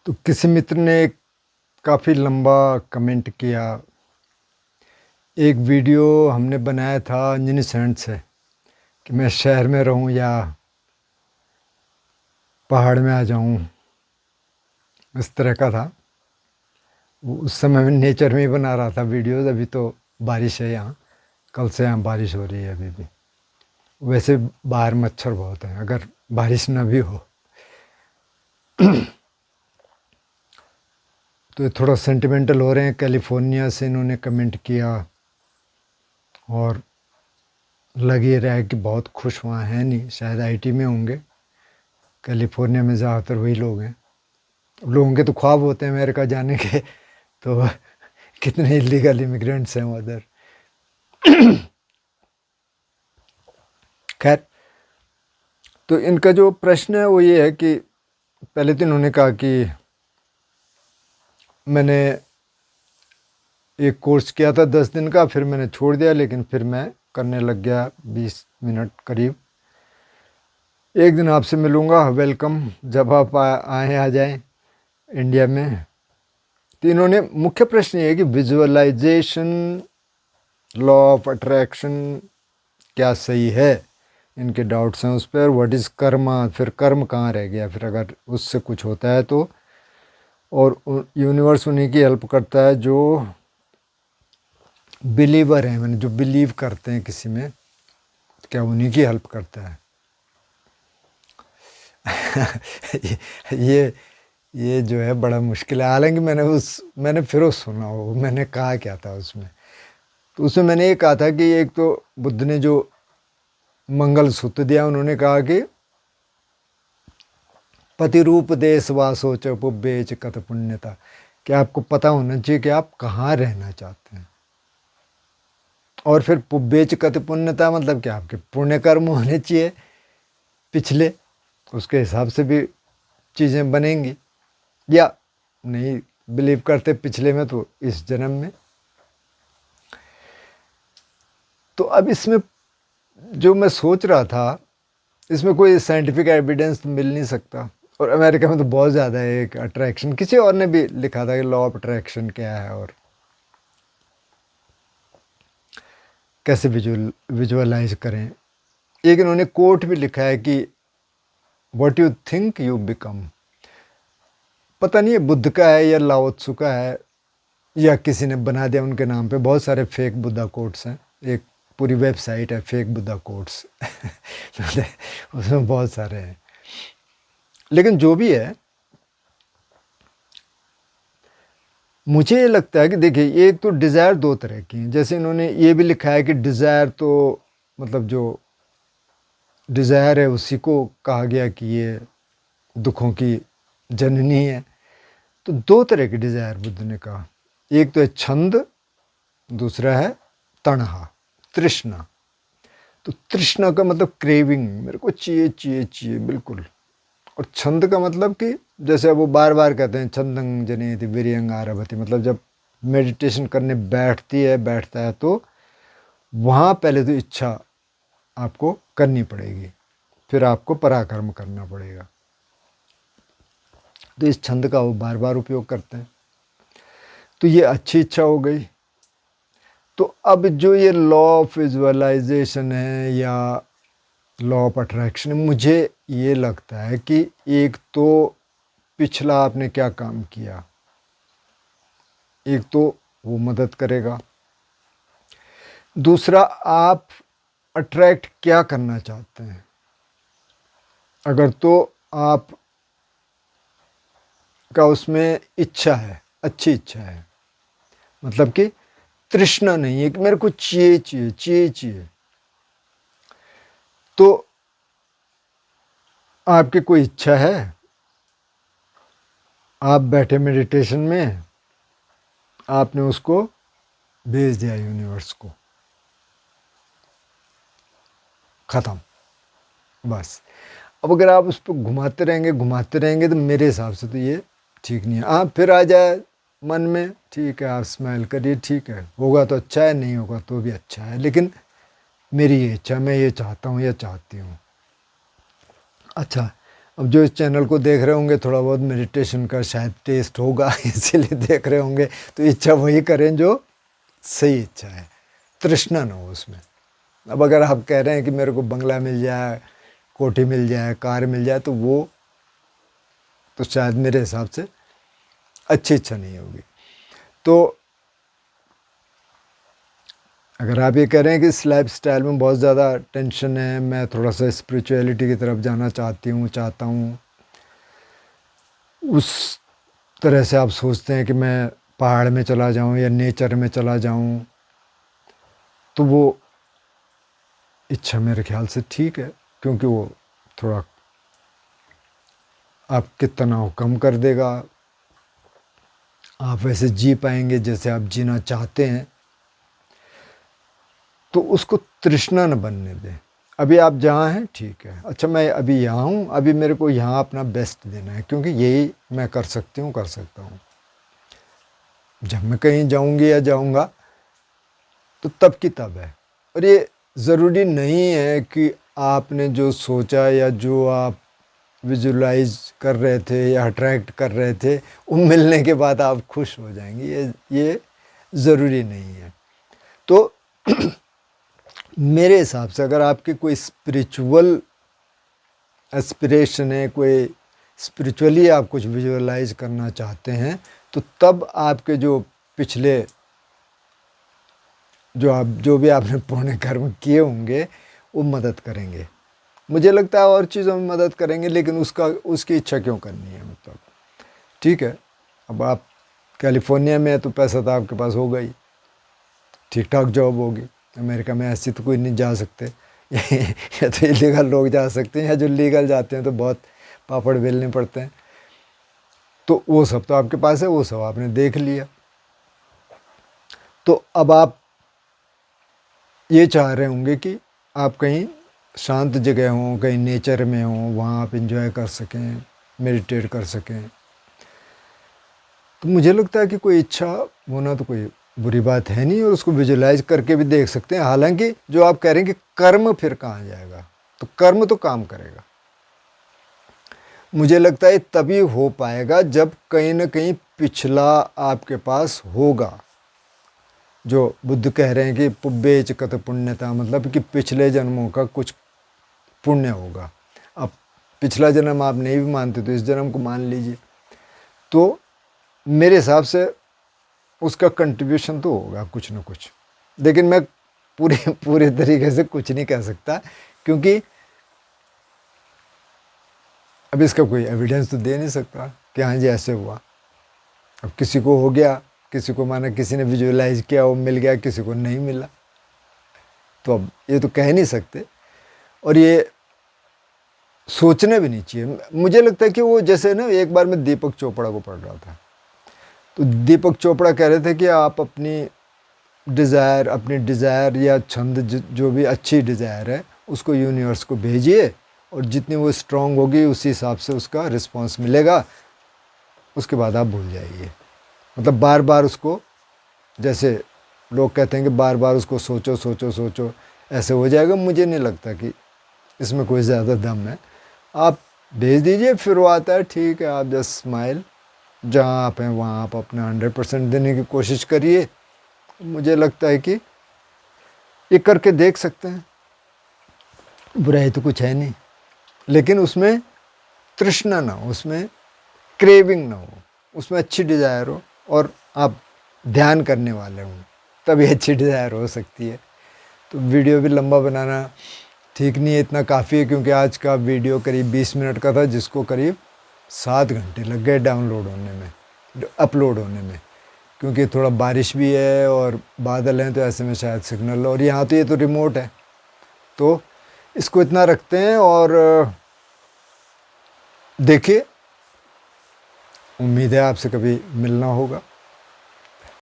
तो किसी मित्र ने काफ़ी लंबा कमेंट किया। एक वीडियो हमने बनाया था अंजनी सेंट से कि मैं शहर में रहूं या पहाड़ में आ जाऊं, इस तरह का था। उस समय मैं नेचर में ही बना रहा था वीडियोज़। अभी तो बारिश है यहाँ, कल से यहाँ बारिश हो रही है अभी भी। वैसे बाहर मच्छर बहुत हैं अगर बारिश ना भी हो। तो ये थोड़ा सेंटिमेंटल हो रहे हैं। कैलिफोर्निया से इन्होंने कमेंट किया और लग ही रहा है कि बहुत खुश वहाँ हैं नहीं, शायद आईटी में होंगे। कैलिफोर्निया में ज़्यादातर वही लोग हैं। लोगों के तो ख्वाब होते हैं अमेरिका जाने के, तो कितने इलीगल इमिग्रेंट्स हैं उधर। खैर, तो इनका जो प्रश्न है वो ये है कि पहले तो इन्होंने कहा कि मैंने एक कोर्स किया था 10 दिन का, फिर मैंने छोड़ दिया, लेकिन फिर मैं करने लग गया 20 मिनट करीब। एक दिन आपसे मिलूँगा, वेलकम, जब आप आए आ जाएं इंडिया में। तो इन्होंने मुख्य प्रश्न ये है कि विजुअलाइजेशन, लॉ ऑफ अट्रैक्शन क्या सही है, इनके डाउट्स हैं उस पर। व्हाट इज़ कर्मा, फिर कर्म कहाँ रह गया फिर अगर उससे कुछ होता है तो। और यूनिवर्स उन्हीं की हेल्प करता है जो बिलीवर हैं, मैंने जो बिलीव करते हैं किसी में, क्या उन्हीं की हेल्प करता है। ये जो है बड़ा मुश्किल है। हालांकि मैंने फिर वो सुना हो, मैंने कहा क्या था उसमें। तो उसमें मैंने ये कहा था कि एक तो बुद्ध ने जो मंगल सूत्र दिया, उन्होंने कहा कि पति रूप देश वासो च पुब्बे च कत पुण्यता, कि आपको पता होना चाहिए कि आप कहाँ रहना चाहते हैं। और फिर पुब्बे च कत पुण्यता मतलब कि आपके पुण्य कर्म होने चाहिए पिछले, उसके हिसाब से भी चीज़ें बनेंगी। या नहीं बिलीव करते पिछले में तो इस जन्म में। तो अब इसमें जो मैं सोच रहा था, इसमें कोई साइंटिफिक एविडेंस तो मिल नहीं सकता। और अमेरिका में तो बहुत ज़्यादा है एक अट्रैक्शन। किसी और ने भी लिखा था कि लॉ ऑफ अट्रैक्शन क्या है और कैसे विजुअलाइज करें। एक इन्होंने कोट भी लिखा है कि what you think you become. पता नहीं ये बुद्ध का है या लाओ त्सु का है या किसी ने बना दिया उनके नाम पे। बहुत सारे फेक बुद्धा कोट्स हैं, एक पूरी वेबसाइट है फेक बुद्धा कोट्स। उसमें बहुत सारे हैं। लेकिन जो भी है, मुझे ये लगता है कि देखिए, एक तो डिज़ायर दो तरह की हैं। जैसे इन्होंने ये भी लिखा है कि डिज़ायर तो मतलब जो डिज़ायर है उसी को कहा गया कि ये दुखों की जननी है। तो दो तरह की डिज़ायर बुद्ध ने कहा। एक तो है छंद, दूसरा है तणहा, तृष्णा। तो तृष्णा का मतलब क्रेविंग, मेरे को चाहिए चाहिए चाहिए बिल्कुल। और छंद का मतलब कि जैसे वो बार बार कहते हैं छंदंग जनेति वीर्यंग आरभति, मतलब जब मेडिटेशन करने बैठता है तो वहाँ पहले तो इच्छा आपको करनी पड़ेगी, फिर आपको पराक्रम करना पड़ेगा। तो इस छंद का वो बार बार उपयोग करते हैं। तो ये अच्छी इच्छा हो गई। तो अब जो ये लॉ ऑफ विजुअलाइजेशन है या लॉ ऑफ अट्रैक्शन, मुझे ये लगता है कि एक तो पिछला आपने क्या काम किया, एक तो वो मदद करेगा। दूसरा, आप अट्रैक्ट क्या करना चाहते हैं। अगर तो आप का उसमें इच्छा है, अच्छी इच्छा है, मतलब कि तृष्णा नहीं है कि मेरे को चाहिए चाहिए चाहिए चाहिए, तो आपकी कोई इच्छा है, आप बैठे मेडिटेशन में, आपने उसको भेज दिया यूनिवर्स को, ख़त्म, बस। अब अगर आप उस पर घुमाते रहेंगे तो मेरे हिसाब से तो ये ठीक नहीं है। आप फिर आ जाए मन में, ठीक है, आप स्माइल करिए, ठीक है, होगा तो अच्छा है, नहीं होगा तो भी अच्छा है, लेकिन मेरी ये इच्छा, मैं ये चाहता हूँ या चाहती हूँ। अच्छा, अब जो इस चैनल को देख रहे होंगे थोड़ा बहुत मेडिटेशन का शायद टेस्ट होगा इसीलिए देख रहे होंगे, तो इच्छा वही करें जो सही इच्छा है, तृष्णा ना हो उसमें। अब अगर आप कह रहे हैं कि मेरे को बंगला मिल जाए, कोठी मिल जाए, कार मिल जाए, तो वो तो शायद मेरे हिसाब से अच्छी इच्छा नहीं होगी। तो अगर आप ये कह रहे हैं कि इस लाइफ स्टाइल में बहुत ज़्यादा टेंशन है, मैं थोड़ा सा स्पिरिचुअलिटी की तरफ जाना चाहता हूँ, उस तरह से आप सोचते हैं कि मैं पहाड़ में चला जाऊँ या नेचर में चला जाऊँ, तो वो इच्छा मेरे ख्याल से ठीक है, क्योंकि वो थोड़ा आपके तनाव कम कर देगा, आप वैसे जी पाएंगे जैसे आप जीना चाहते हैं। तो उसको तृष्णा न बनने दें। अभी आप जहाँ हैं ठीक है, अच्छा मैं अभी यहाँ हूँ, अभी मेरे को यहाँ अपना बेस्ट देना है, क्योंकि यही मैं कर सकता हूँ। जब मैं कहीं जाऊँगी या जाऊँगा तो तब की तब है। और ये ज़रूरी नहीं है कि आपने जो सोचा या जो आप विजुलाइज कर रहे थे या अट्रैक्ट कर रहे थे, वो मिलने के बाद आप खुश हो जाएंगे, ये ज़रूरी नहीं है। तो मेरे हिसाब से अगर आपकी कोई स्पिरिचुअल एस्पिरेशन है, कोई स्पिरिचुअली आप कुछ विजुअलाइज करना चाहते हैं, तो तब आपके जो पिछले जो भी आपने पुण्य कर्म किए होंगे वो मदद करेंगे। मुझे लगता है और चीज़ों में मदद करेंगे, लेकिन उसकी इच्छा क्यों करनी है, मतलब ठीक है। अब आप कैलिफोर्निया में है तो पैसा तो आपके पास होगा ही, ठीक ठाक जॉब होगी। अमेरिका में ऐसे तो कोई नहीं जा सकते या तो इलीगल लोग जा सकते हैं, या जो लीगल जाते हैं तो बहुत पापड़ बेलने पड़ते हैं। तो वो सब तो आपके पास है, वो सब आपने देख लिया। तो अब आप ये चाह रहे होंगे कि आप कहीं शांत जगह हों, कहीं नेचर में हों, वहाँ आप एंजॉय कर सकें, मेडिटेट कर सकें। तो मुझे लगता है कि कोई इच्छा होना तो कोई बुरी बात है नहीं, और उसको विजुलाइज करके भी देख सकते हैं। हालांकि जो आप कह रहे हैं कि कर्म फिर कहाँ जाएगा, तो कर्म तो काम करेगा। मुझे लगता है तभी हो पाएगा जब कहीं ना कहीं पिछला आपके पास होगा। जो बुद्ध कह रहे हैं कि पुब्बेच कत पुण्यता, मतलब कि पिछले जन्मों का कुछ पुण्य होगा। अब पिछला जन्म आप नहीं भी मानते तो इस जन्म को मान लीजिए। तो मेरे हिसाब से उसका कंट्रीब्यूशन तो होगा कुछ न कुछ, लेकिन मैं पूरे तरीके से कुछ नहीं कह सकता, क्योंकि अब इसका कोई एविडेंस तो दे नहीं सकता कि हाँ जी ऐसे हुआ। अब किसी को हो गया, किसी को माना किसी ने विजुअलाइज किया, वो मिल गया, किसी को नहीं मिला, तो अब ये तो कह नहीं सकते। और ये सोचना भी नहीं चाहिए। मुझे लगता है कि वो जैसे ना, एक बार मैं दीपक चोपड़ा को पढ़ रहा था, तो दीपक चोपड़ा कह रहे थे कि आप अपनी डिज़ायर या छंद जो भी अच्छी डिज़ायर है उसको यूनिवर्स को भेजिए, और जितनी वो स्ट्रांग होगी उसी हिसाब से उसका रिस्पांस मिलेगा। उसके बाद आप भूल जाइए। मतलब बार बार उसको, जैसे लोग कहते हैं कि बार बार उसको सोचो सोचो सोचो, ऐसे हो जाएगा। मुझे नहीं लगता कि इसमें कोई ज़्यादा दम है। आप भेज दीजिए, फिर वो आता है, ठीक है, आप जस्ट स्माइल, जहाँ आप हैं वहाँ आप अपना 100% देने की कोशिश करिए। मुझे लगता है कि ये करके देख सकते हैं, बुराई तो कुछ है नहीं, लेकिन उसमें तृष्णा ना हो, उसमें क्रेविंग ना हो, उसमें अच्छी डिज़ायर हो, और आप ध्यान करने वाले हों, तभी अच्छी डिज़ायर हो सकती है। तो वीडियो भी लंबा बनाना ठीक नहीं है, इतना काफ़ी है, क्योंकि आज का वीडियो करीब 20 मिनट का था, जिसको करीब 7 घंटे लग गए डाउनलोड होने में, अपलोड होने में, क्योंकि थोड़ा बारिश भी है और बादल हैं, तो ऐसे में शायद सिग्नल, और यहाँ तो ये तो रिमोट है। तो इसको इतना रखते हैं, और देखिए, उम्मीद है आपसे कभी मिलना होगा।